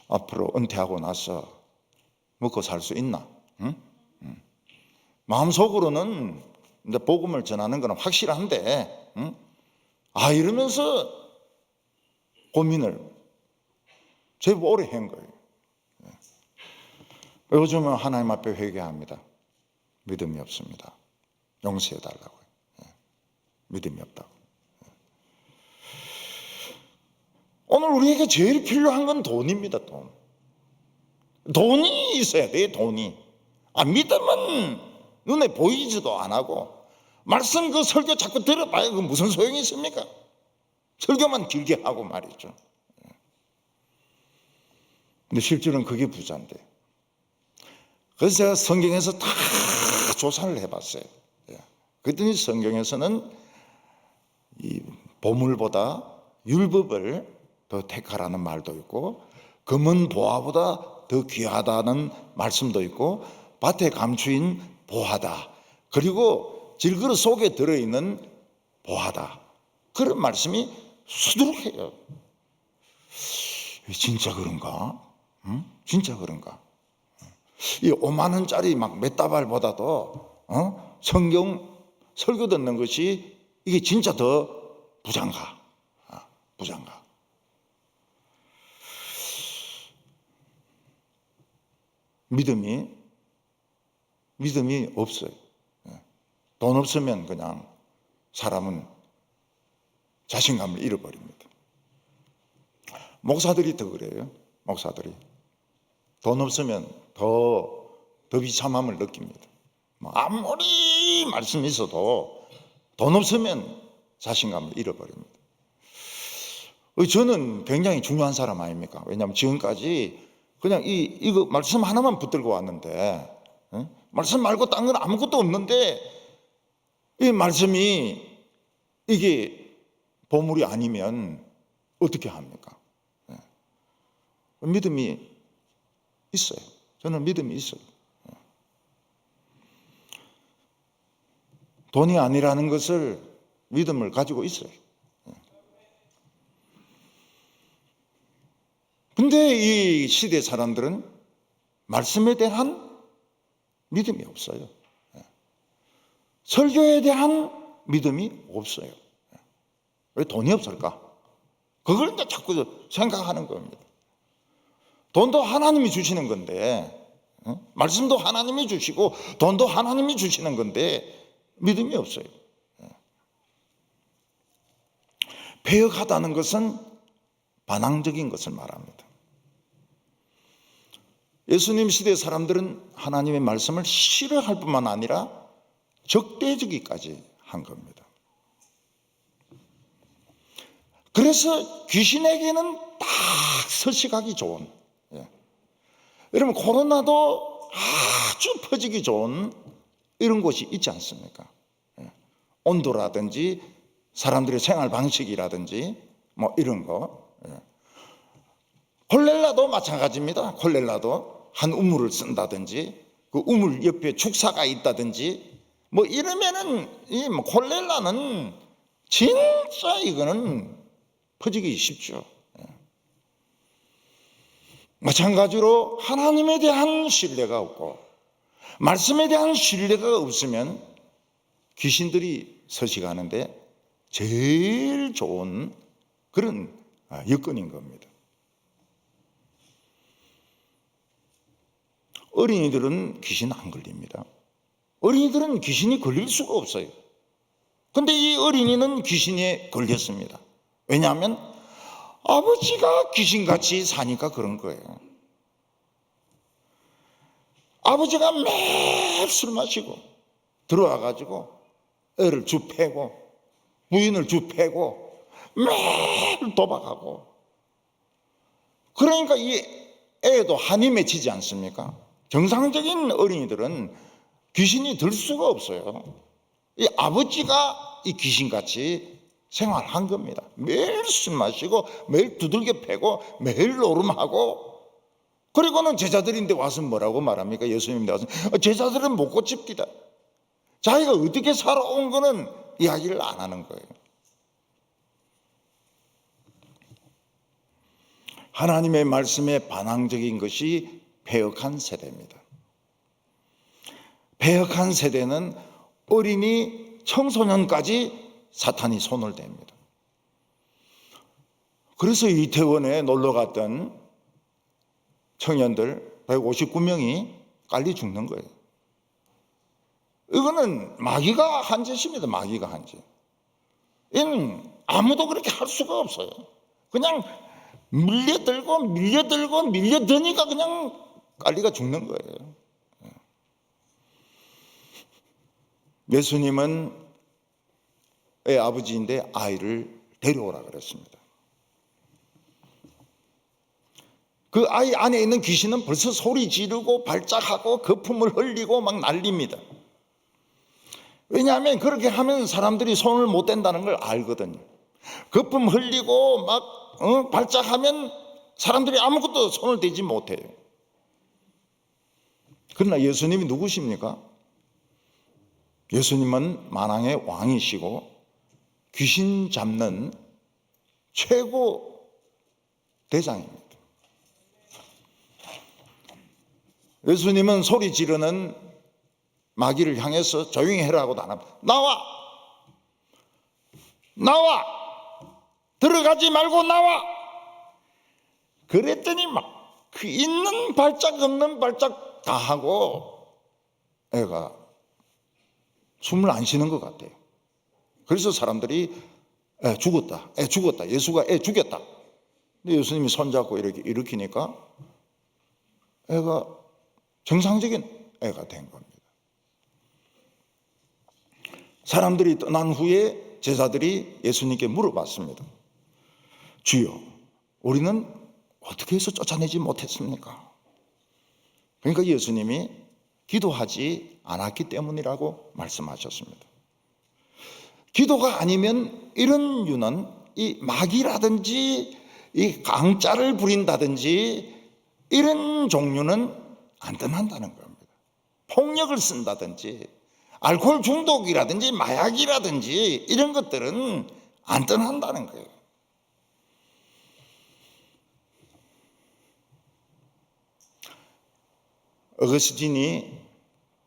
앞으로 은퇴하고 나서 먹고 살 수 있나? 마음속으로는 이제 복음을 전하는 건 확실한데 이러면서 고민을 제법 오래 한 거예요. 요즘은 하나님 앞에 회개합니다. 믿음이 없습니다. 용서해달라고요. 믿음이 없다고. 오늘 우리에게 제일 필요한 건 돈입니다. 돈이 있어야 돼요. 돈이. 믿음은 눈에 보이지도 안 하고 말씀 그 설교 자꾸 들어봐야 그 무슨 소용이 있습니까? 설교만 길게 하고 말이죠. 근데 실제로는 그게 부자인데. 그래서 제가 성경에서 다 조사를 해봤어요. 그랬더니 성경에서는 이 보물보다 율법을 더 택하라는 말도 있고, 금은 보화보다 더 귀하다는 말씀도 있고, 밭에 감추인 보화다, 그리고 질그릇 속에 들어있는 보화다, 그런 말씀이 수두룩해요. 진짜 그런가? 진짜 그런가? 이 5만 원짜리 막 몇 다발보다도 성경 설교 듣는 것이 이게 진짜 더 부장가? 부장가? 믿음이 없어요. 돈 없으면 그냥 사람은 자신감을 잃어버립니다. 목사들이 더 그래요. 목사들이 돈 없으면 더 비참함을 느낍니다. 아무리 말씀이 있어도 돈 없으면 자신감을 잃어버립니다. 저는 굉장히 중요한 사람 아닙니까? 왜냐하면 지금까지 그냥 이거 말씀 하나만 붙들고 왔는데, 말씀 말고 딴 건 아무것도 없는데, 이 말씀이 이게 보물이 아니면 어떻게 합니까? 믿음이 있어요. 저는 믿음이 있어요. 돈이 아니라는 것을 믿음을 가지고 있어요. 근데 이 시대 사람들은 말씀에 대한 믿음이 없어요. 설교에 대한 믿음이 없어요. 왜 돈이 없을까? 그걸 이제 자꾸 생각하는 겁니다. 돈도 하나님이 주시는 건데, 말씀도 하나님이 주시고 돈도 하나님이 주시는 건데 믿음이 없어요. 패역하다는 것은 반항적인 것을 말합니다. 예수님 시대 사람들은 하나님의 말씀을 싫어할 뿐만 아니라 적대적이까지 한 겁니다. 그래서 귀신에게는 딱 서식하기 좋은, 여러분 코로나도 아주 퍼지기 좋은 이런 곳이 있지 않습니까? 온도라든지 사람들의 생활 방식이라든지 뭐 이런 거. 콜레라도 마찬가지입니다. 콜레라도 한 우물을 쓴다든지 그 우물 옆에 축사가 있다든지 뭐 이러면은 이 콜레라는 진짜 이거는 퍼지기 쉽죠. 마찬가지로 하나님에 대한 신뢰가 없고 말씀에 대한 신뢰가 없으면 귀신들이 서식하는데 제일 좋은 그런 여건인 겁니다. 어린이들은 귀신 안 걸립니다. 어린이들은 귀신이 걸릴 수가 없어요. 근데 이 어린이는 귀신에 걸렸습니다. 왜냐하면 아버지가 귀신같이 사니까 그런 거예요. 아버지가 매일 술 마시고 들어와가지고 애를 주패고 부인을 주패고 매일 도박하고, 그러니까 이 애도 한이 맺히지 않습니까? 정상적인 어린이들은 귀신이 들 수가 없어요. 이 아버지가 이 귀신같이 생활한 겁니다. 매일 술 마시고 매일 두들겨 패고 매일 노름하고, 그리고는 제자들인데 와서 뭐라고 말합니까? 예수님인데 와서 제자들은 못 고칩니다. 자기가 어떻게 살아온 거는 이야기를 안 하는 거예요. 하나님의 말씀에 반항적인 것이 패역한 세대입니다. 패역한 세대는 어린이 청소년까지 사탄이 손을 댑니다. 그래서 이태원에 놀러 갔던 청년들 159명이 깔리 죽는 거예요. 이거는 마귀가 한 짓입니다. 마귀가 한 짓. 이는 아무도 그렇게 할 수가 없어요. 그냥 밀려드니까 그냥 깔리가 죽는 거예요. 예수님은 애 아버지인데 아이를 데려오라 그랬습니다. 그 아이 안에 있는 귀신은 벌써 소리 지르고 발작하고 거품을 흘리고 막 난립니다. 왜냐하면 그렇게 하면 사람들이 손을 못 댄다는 걸 알거든요. 거품 흘리고 막 발작하면 사람들이 아무것도 손을 대지 못해요. 그러나 예수님이 누구십니까? 예수님은 만왕의 왕이시고 귀신 잡는 최고 대장입니다. 예수님은 소리 지르는 마귀를 향해서 조용히 해라고도 안 합니다. 나와! 나와! 들어가지 말고 나와! 그랬더니 막 그 있는 발작 없는 발작 다 하고 애가 숨을 안 쉬는 것 같아요. 그래서 사람들이 애 죽었다. 예수가 애 죽였다. 근데 예수님이 손잡고 이렇게 일으키니까 애가 정상적인 애가 된 겁니다. 사람들이 떠난 후에 제자들이 예수님께 물어봤습니다. 주여, 우리는 어떻게 해서 쫓아내지 못했습니까? 그러니까 예수님이 기도하지 않았기 때문이라고 말씀하셨습니다. 기도가 아니면 이런 유는 이 마귀라든지 이 강짜를 부린다든지 이런 종류는 안 떠난다는 겁니다. 폭력을 쓴다든지 알코올 중독이라든지 마약이라든지 이런 것들은 안 떠난다는 거예요. 어거스틴이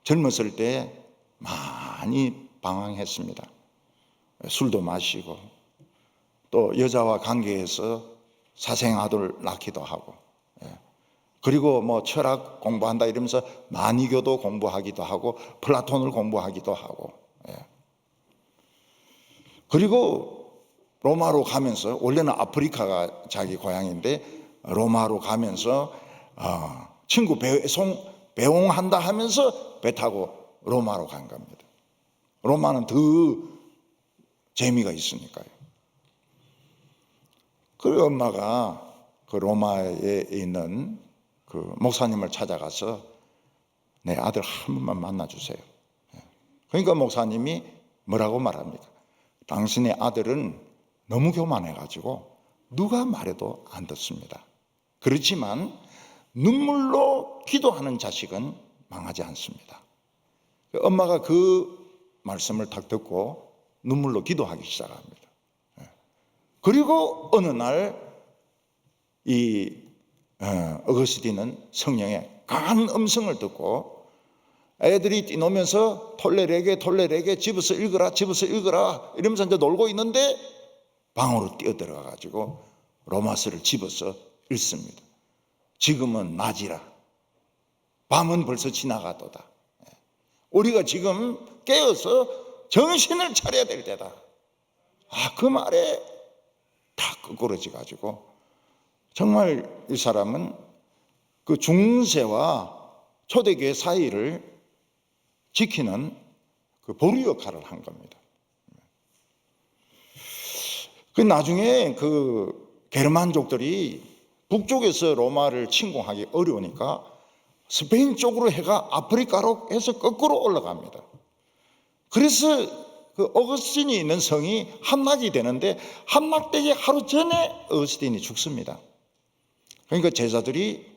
젊었을 때 많이 방황했습니다. 술도 마시고 또 여자와 관계해서 사생아들 낳기도 하고, 그리고 뭐 철학 공부한다 이러면서 마니교도 공부하기도 하고 플라톤을 공부하기도 하고, 그리고 로마로 가면서, 원래는 아프리카가 자기 고향인데 로마로 가면서 친구 배웅한다 하면서 배 타고 로마로 간 겁니다. 로마는 더 재미가 있으니까요. 그리고 엄마가 그 로마에 있는 그 목사님을 찾아가서 내 아들 한 번만 만나주세요. 그러니까 목사님이 뭐라고 말합니까? 당신의 아들은 너무 교만해가지고 누가 말해도 안 듣습니다. 그렇지만 눈물로 기도하는 자식은 망하지 않습니다. 엄마가 그 말씀을 딱 듣고 눈물로 기도하기 시작합니다. 그리고 어느 날 이 어거스틴은 성령의 강한 음성을 듣고 애들이 뛰노면서 톨레레게 집어서 읽어라 이러면서 이제 놀고 있는데 방으로 뛰어들어가 가지고 로마서를 집어서 읽습니다. 지금은 낮이라 밤은 벌써 지나가도다. 우리가 지금 깨어서 정신을 차려야 될 때다. 그 말에 다 끄꾸러져 가지고 정말 이 사람은 그 중세와 초대교회 사이를 지키는 그 보루 역할을 한 겁니다. 그 나중에 그 게르만족들이 북쪽에서 로마를 침공하기 어려우니까 스페인 쪽으로 해가 아프리카로 해서 거꾸로 올라갑니다. 그래서 그 어거스틴이 있는 성이 함락이 되는데 함락되기 하루 전에 어거스틴이 죽습니다. 그러니까 제자들이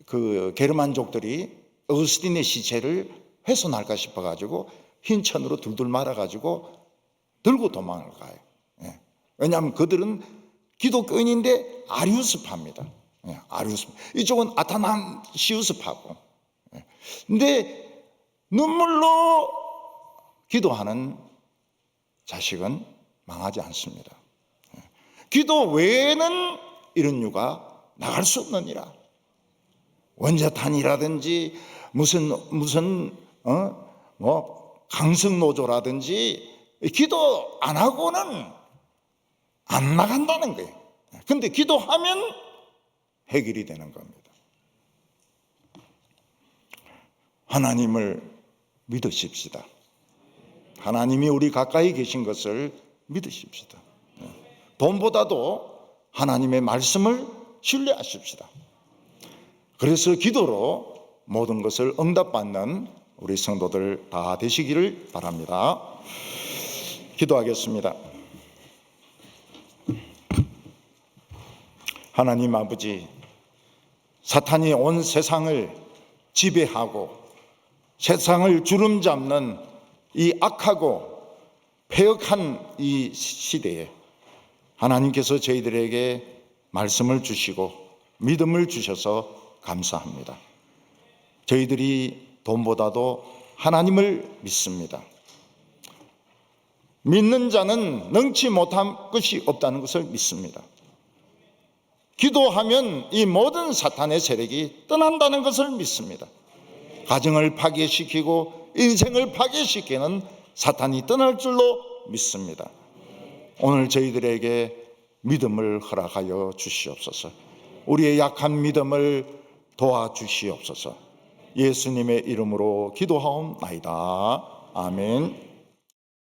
그 게르만족들이 어거스틴의 시체를 훼손할까 싶어가지고 흰 천으로 둘둘 말아가지고 들고 도망을 가요. 왜냐하면 그들은 기독교인인데 아리우스파입니다. 아리우스. 이쪽은 아타나시우스파고. 근데 눈물로 기도하는 자식은 망하지 않습니다. 기도 외에는 이런 유가 나갈 수 없느니라. 원자탄이라든지 무슨 뭐 강성노조라든지 기도 안 하고는 안 나간다는 거예요. 근데 기도하면 해결이 되는 겁니다. 하나님을 믿으십시다. 하나님이 우리 가까이 계신 것을 믿으십시다. 돈보다도 하나님의 말씀을 신뢰하십시다. 그래서 기도로 모든 것을 응답받는 우리 성도들 다 되시기를 바랍니다. 기도하겠습니다. 하나님 아버지, 사탄이 온 세상을 지배하고 세상을 주름잡는 이 악하고 폐역한 이 시대에 하나님께서 저희들에게 말씀을 주시고 믿음을 주셔서 감사합니다. 저희들이 돈보다도 하나님을 믿습니다. 믿는 자는 능치 못한 것이 없다는 것을 믿습니다. 기도하면 이 모든 사탄의 세력이 떠난다는 것을 믿습니다. 가정을 파괴시키고 인생을 파괴시키는 사탄이 떠날 줄로 믿습니다. 오늘 저희들에게 믿음을 허락하여 주시옵소서. 우리의 약한 믿음을 도와주시옵소서. 예수님의 이름으로 기도하옵나이다. 아멘.